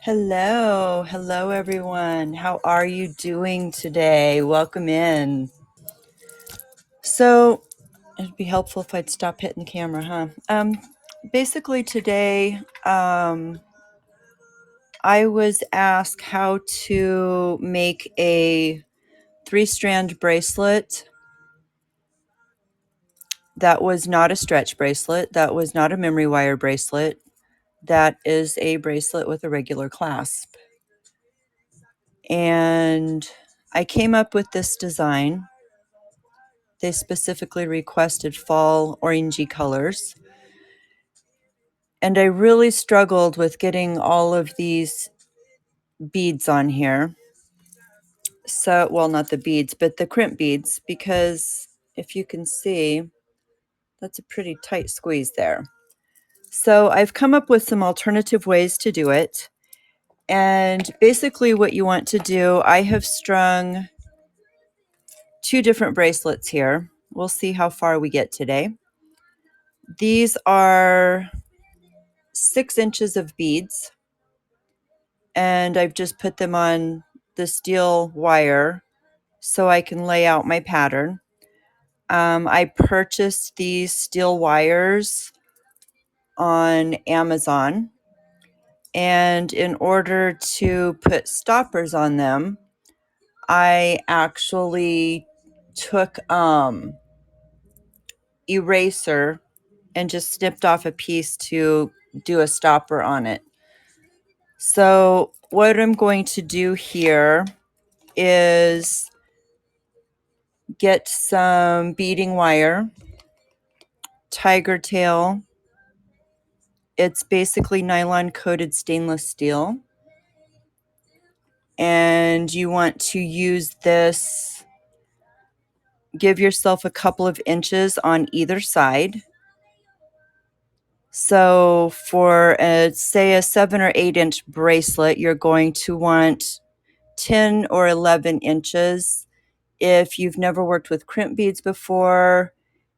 Hello everyone. How are you doing today? Welcome in. So it'd be helpful if I'd stop hitting the camera, huh? Basically today, I was asked how to make a 3-strand bracelet that was not a stretch bracelet, that was not a memory wire bracelet, that is a bracelet with a regular clasp. And I came up with this design. They specifically requested fall orangey colors. And I really struggled with getting all of these beads on here. So, well, not the beads, but the crimp beads, because if you can see, that's a pretty tight squeeze there. So I've come up with some alternative ways to do it. And basically what you want to do, I have strung 2 different bracelets here. We'll see how far we get today. These are 6 inches of beads, and I've just put them on the steel wire so I can lay out my pattern. I purchased these steel wires on Amazon, and in order to put stoppers on them, I actually took eraser and just snipped off a piece to do a stopper on it. So what I'm going to do here is get some beading wire, tiger tail. It's basically nylon coated stainless steel. And you want to use this, give yourself a couple of inches on either side. So for say a 7 or 8 inch bracelet, you're going to want 10 or 11 inches. If you've never worked with crimp beads before,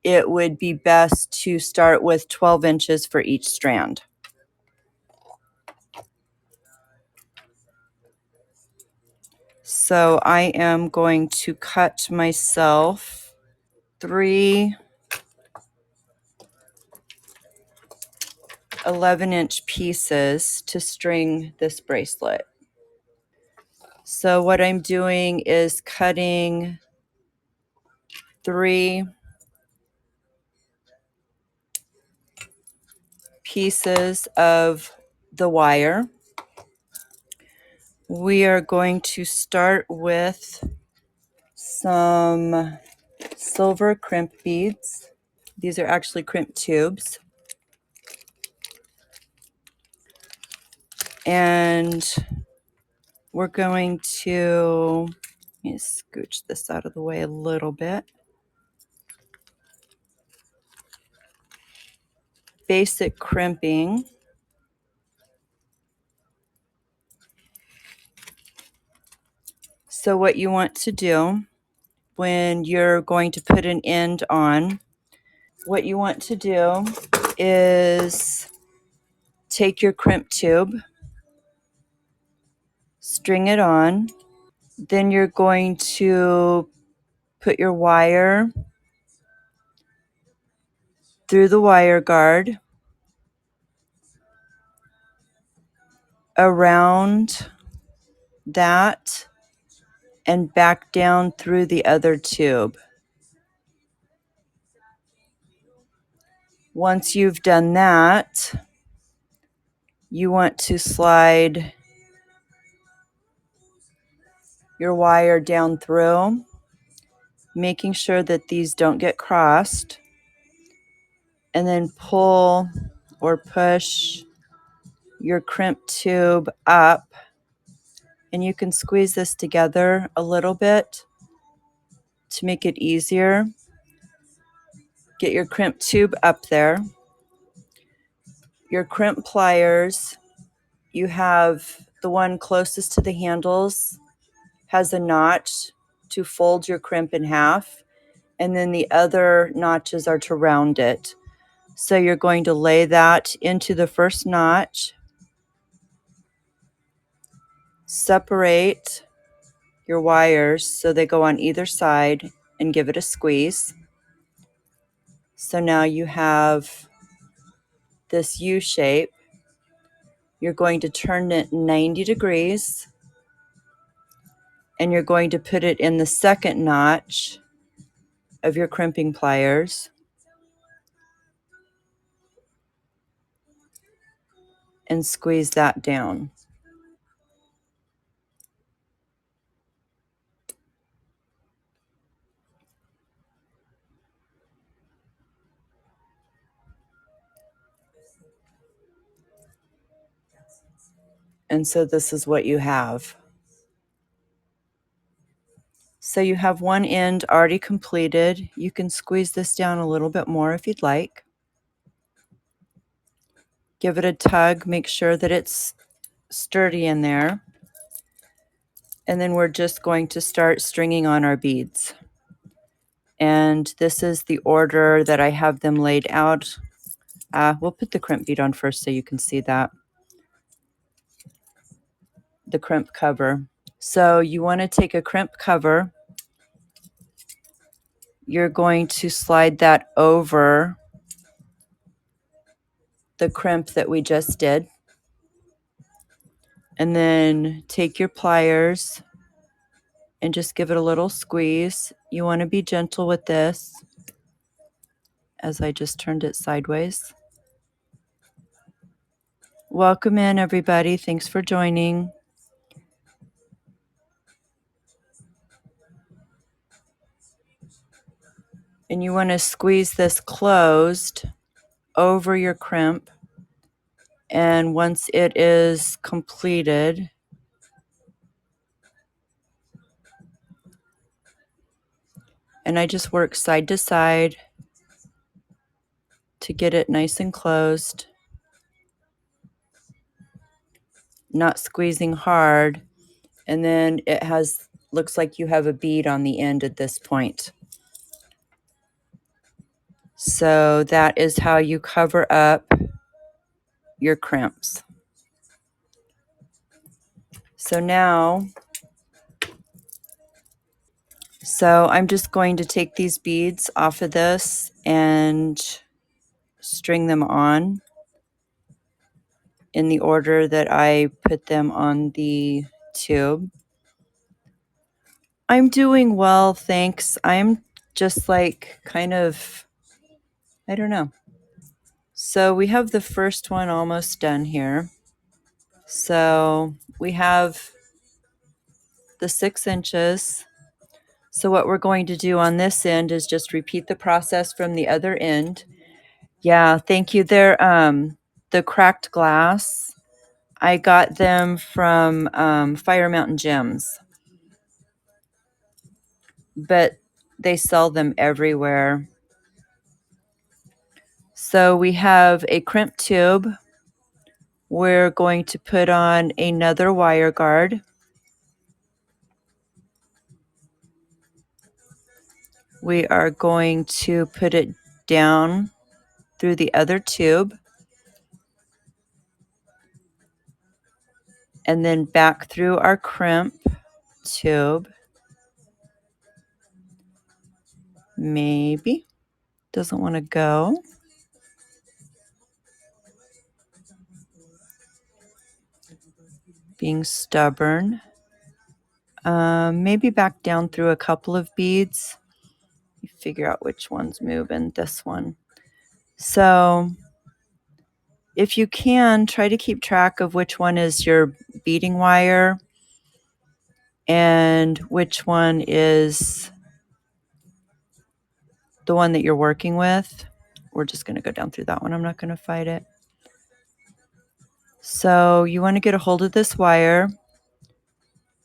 it would be best to start with 12 inches for each strand. So I am going to cut myself 3 11-inch pieces to string this bracelet. So what I'm doing is cutting 3 pieces of the wire. We are going to start with some silver crimp beads. These are actually crimp tubes. And we're going to, let me scooch this out of the way a little bit. Basic crimping. So what you want to do when you're going to put an end on, what you want to do is take your crimp tube, string it on, then you're going to put your wire through the wire guard, around that, and back down through the other tube. Once you've done that, you want to slide your wire down through, making sure that these don't get crossed, and then pull or push your crimp tube up. And you can squeeze this together a little bit to make it easier. Get your crimp tube up there. Your crimp pliers, you have the one closest to the handles has a notch to fold your crimp in half, and then the other notches are to round it. So you're going to lay that into the first notch, separate your wires so they go on either side and give it a squeeze. So now you have this U shape. You're going to turn it 90 degrees and you're going to put it in the second notch of your crimping pliers and squeeze that down. And so this is what you have. So you have one end already completed. You can squeeze this down a little bit more if you'd like. Give it a tug, make sure that it's sturdy in there. And then we're just going to start stringing on our beads. And this is the order that I have them laid out. We'll put the crimp bead on first so you can see that. The crimp cover. So you want to take a crimp cover. You're going to slide that over the crimp that we just did. And then take your pliers and just give it a little squeeze. You want to be gentle with this, as I just turned it sideways. Welcome in, everybody. Thanks for joining. And you want to squeeze this closed over your crimp. And once it is completed, and I just work side to side to get it nice and closed, not squeezing hard. And then it looks like you have a bead on the end at this point. So that is how you cover up your crimps. So now, I'm just going to take these beads off of this and string them on in the order that I put them on the tube. I'm doing well, thanks. I'm just like kind of, I don't know. So we have the first one almost done here. So we have the 6 inches. So what we're going to do on this end is just repeat the process from the other end. Yeah, thank you. They're the cracked glass. I got them from Fire Mountain Gems, but they sell them everywhere. So we have a crimp tube. We're going to put on another wire guard. We are going to put it down through the other tube and then back through our crimp tube. Maybe doesn't want to go. Being stubborn. Maybe back down through a couple of beads. You figure out which one's moving. This one. So if you can, try to keep track of which one is your beading wire and which one is the one that you're working with. We're just going to go down through that one. I'm not going to fight it. So you want to get a hold of this wire,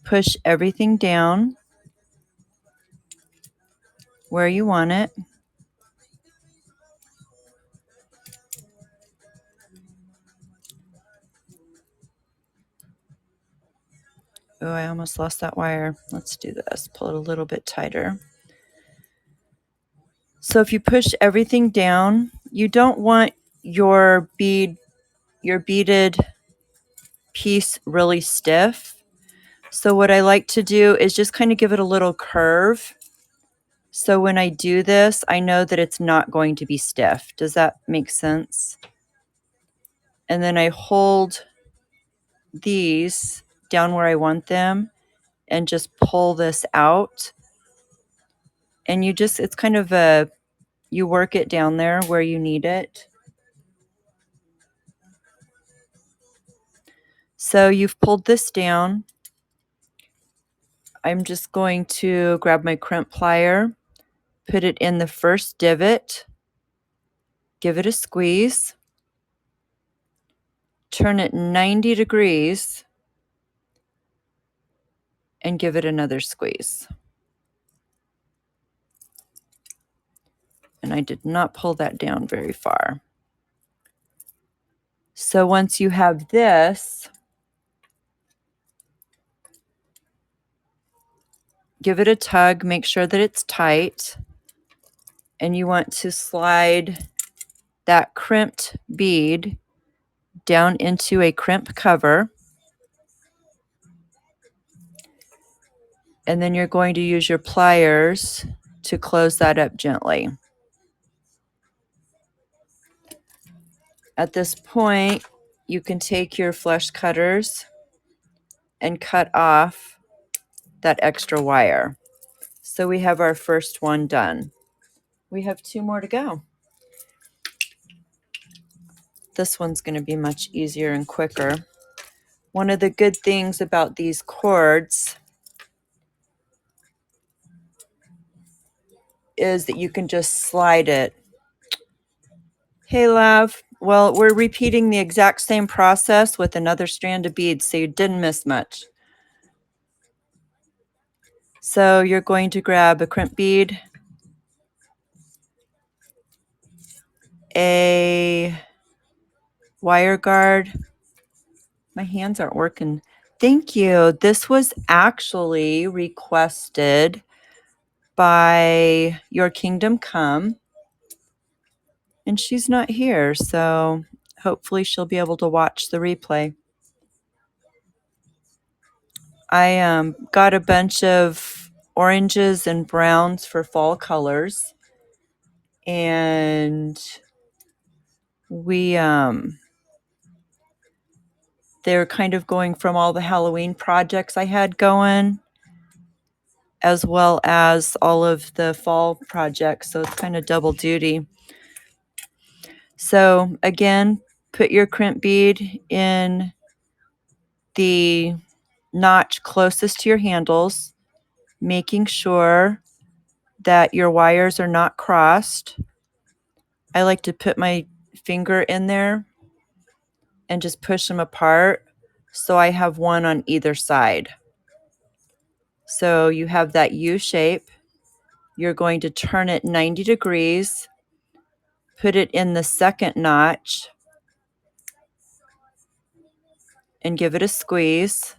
push everything down where you want it. Oh, I almost lost that wire. Let's do this. Pull it a little bit tighter. So if you push everything down, you don't want your beaded piece really stiff. So what I like to do is just kind of give it a little curve. So when I do this, I know that it's not going to be stiff. Does that make sense? And then I hold these down where I want them and just pull this out. And it's kind of you work it down there where you need it. So you've pulled this down. I'm just going to grab my crimp plier, put it in the first divot, give it a squeeze, turn it 90 degrees, and give it another squeeze. And I did not pull that down very far. So once you have this, give it a tug, make sure that it's tight, and you want to slide that crimped bead down into a crimp cover. And then you're going to use your pliers to close that up gently. At this point, you can take your flush cutters and cut off that extra wire. So we have our first one done. We have 2 more to go. This one's going to be much easier and quicker. One of the good things about these cords is that you can just slide it. Hey, love. Well, we're repeating the exact same process with another strand of beads, so you didn't miss much. So you're going to grab a crimp bead, a wire guard. My hands aren't working. Thank you. This was actually requested by Your Kingdom Come, and she's not here, so hopefully she'll be able to watch the replay. I got a bunch of oranges and browns for fall colors, and they're kind of going from all the Halloween projects I had going, as well as all of the fall projects, so it's kind of double duty. So again, put your crimp bead in the notch closest to your handles, making sure that your wires are not crossed. I like to put my finger in there and just push them apart so I have one on either side. So you have that U shape. You're going to turn it 90 degrees, put it in the second notch, and give it a squeeze.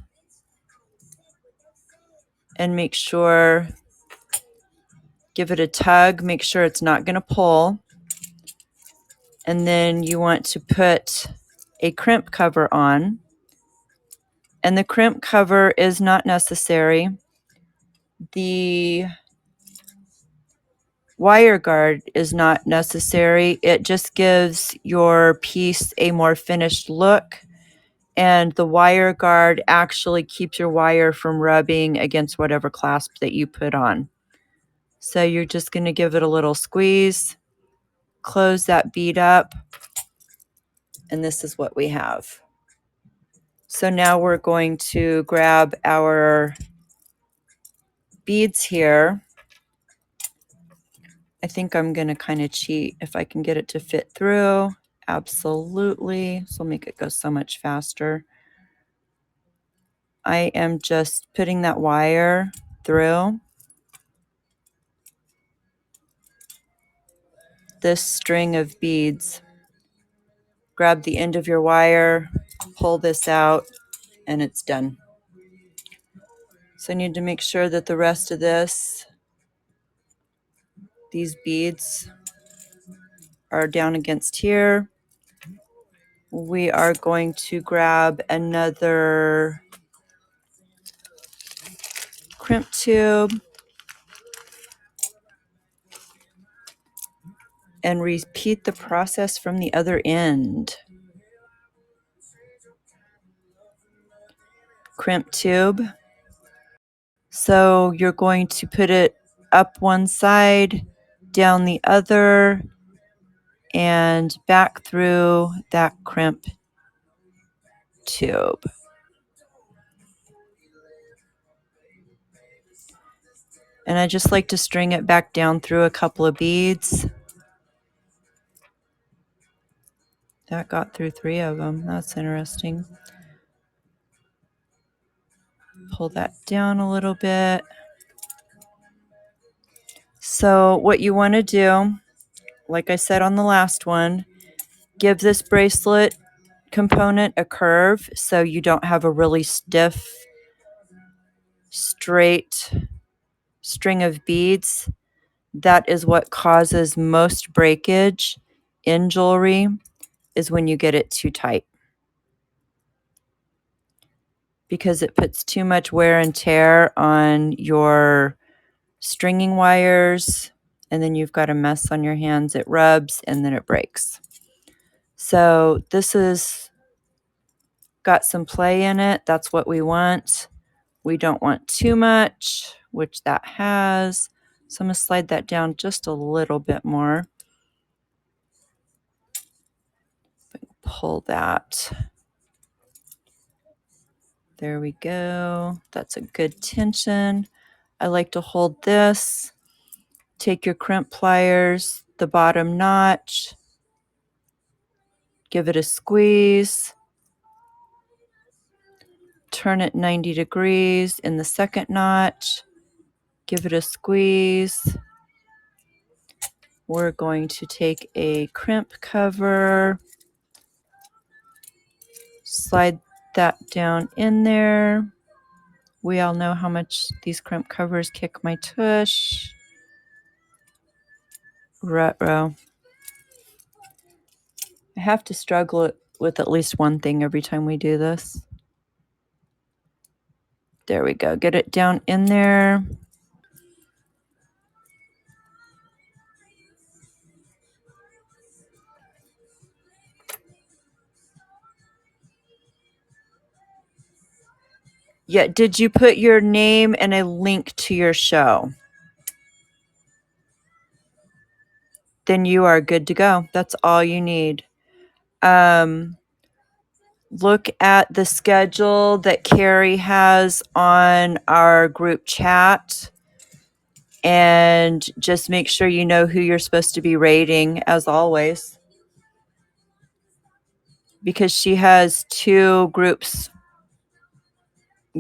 And make sure, give it a tug, make sure it's not going to pull. And then you want to put a crimp cover on. And the crimp cover is not necessary. The wire guard is not necessary. It just gives your piece a more finished look. And the wire guard actually keeps your wire from rubbing against whatever clasp that you put on. So you're just going to give it a little squeeze, close that bead up, and this is what we have. So now we're going to grab our beads here. I think I'm going to kind of cheat if I can get it to fit through. Absolutely. This will make it go so much faster. I am just putting that wire through this string of beads. Grab the end of your wire, pull this out, and it's done. So I need to make sure that the rest of these beads are down against here. We are going to grab another crimp tube and repeat the process from the other end. Crimp tube. So you're going to put it up one side, down the other, and back through that crimp tube. And I just like to string it back down through a couple of beads. That got through 3 of them. That's interesting. Pull that down a little bit. So what you want to do, like I said on the last one, give this bracelet component a curve so you don't have a really stiff, straight string of beads. That is what causes most breakage in jewelry, is when you get it too tight, because it puts too much wear and tear on your stringing wires, and then you've got a mess on your hands. It rubs and then it breaks. So this has got some play in it. That's what we want. We don't want too much, which that has. So I'm going to slide that down just a little bit more. Pull that. There we go. That's a good tension. I like to hold this. Take your crimp pliers, the bottom notch, give it a squeeze, turn it 90 degrees in the second notch, give it a squeeze. We're going to take a crimp cover, slide that down in there. We all know how much these crimp covers kick my tush. Ruh-roh. I have to struggle with at least one thing every time we do this. There we go. Get it down in there. Yeah, did you put your name and a link to your show? Then you are good to go. That's all you need. Look at the schedule that Carrie has on our group chat, and just make sure you know who you're supposed to be rating, as always, because she has 2 groups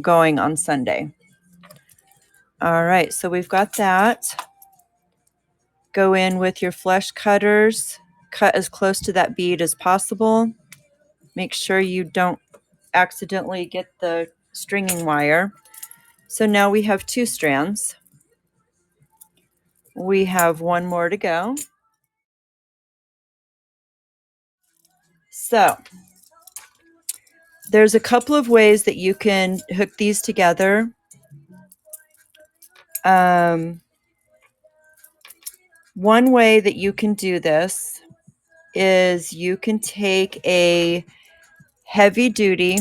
going on Sunday. All right, so we've got that. Go in with your flesh cutters. Cut as close to that bead as possible. Make sure you don't accidentally get the stringing wire. So now we have 2 strands. We have 1 more to go. So there's a couple of ways that you can hook these together. One way that you can do this is you can take a heavy duty.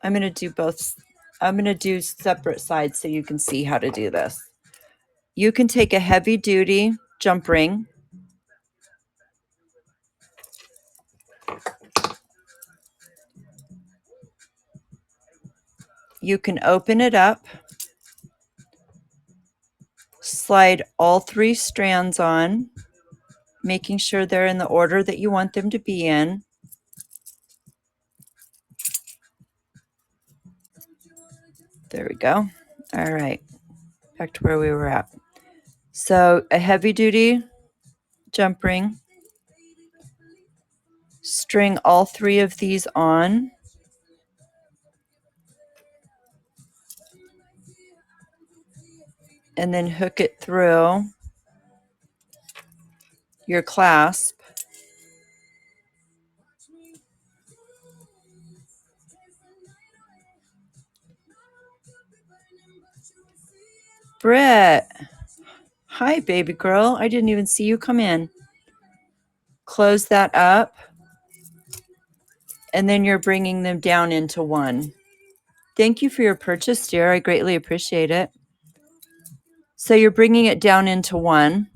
I'm going to do both. I'm going to do separate sides so you can see how to do this. You can take a heavy duty jump ring. You can open it up, slide all 3 strands on, making sure they're in the order that you want them to be in. There we go. All right, back to where we were at. So a heavy duty jump ring, string all 3 of these on, and then hook it through your clasp. Britt. Hi, baby girl. I didn't even see you come in. Close that up. And then you're bringing them down into one. Thank you for your purchase, dear. I greatly appreciate it. So you're bringing it down into one.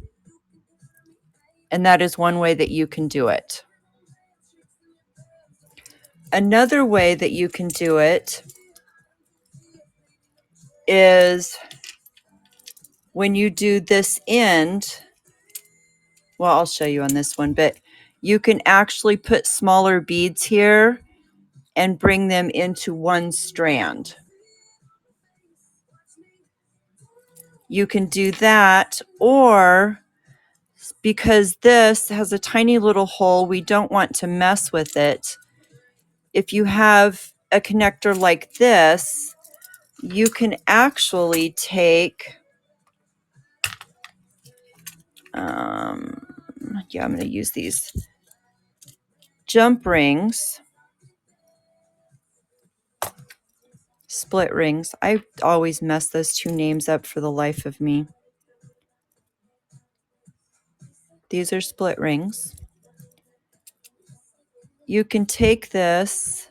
And that is one way that you can do it. Another way that you can do it is when you do this end. Well, I'll show you on this one, but you can actually put smaller beads here and bring them into one strand. You can do that, or because this has a tiny little hole, we don't want to mess with it. If you have a connector like this, you can actually take, yeah, I'm going to use these jump rings, split rings. I always mess those two names up for the life of me. These are split rings. You can take this,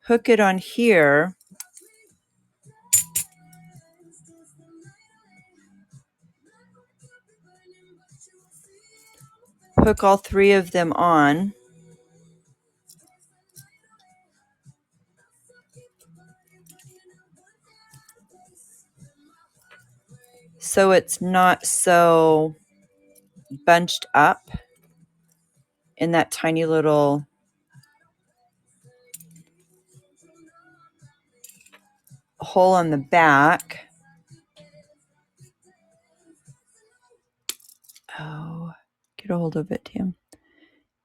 hook it on here, hook all three of them on. So it's not so bunched up in that tiny little hole on the back. Oh, get a hold of it, Tim.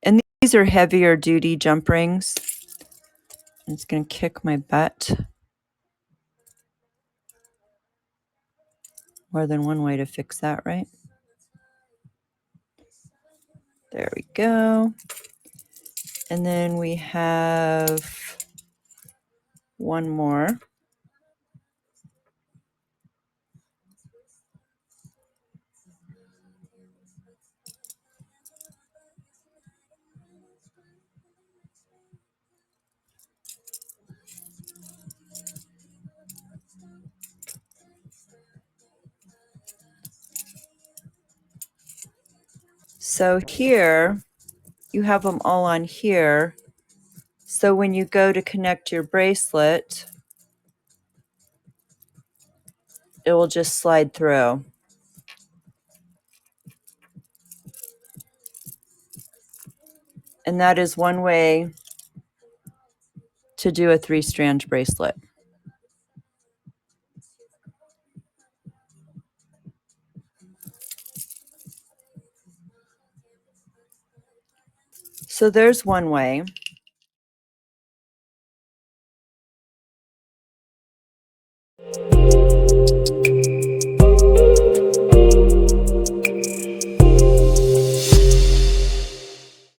And these are heavier duty jump rings. It's going to kick my butt. More than one way to fix that, right? There we go. And then we have one more. So here, you have them all on here. So when you go to connect your bracelet, it will just slide through. And that is one way to do a 3-strand bracelet. So there's one way.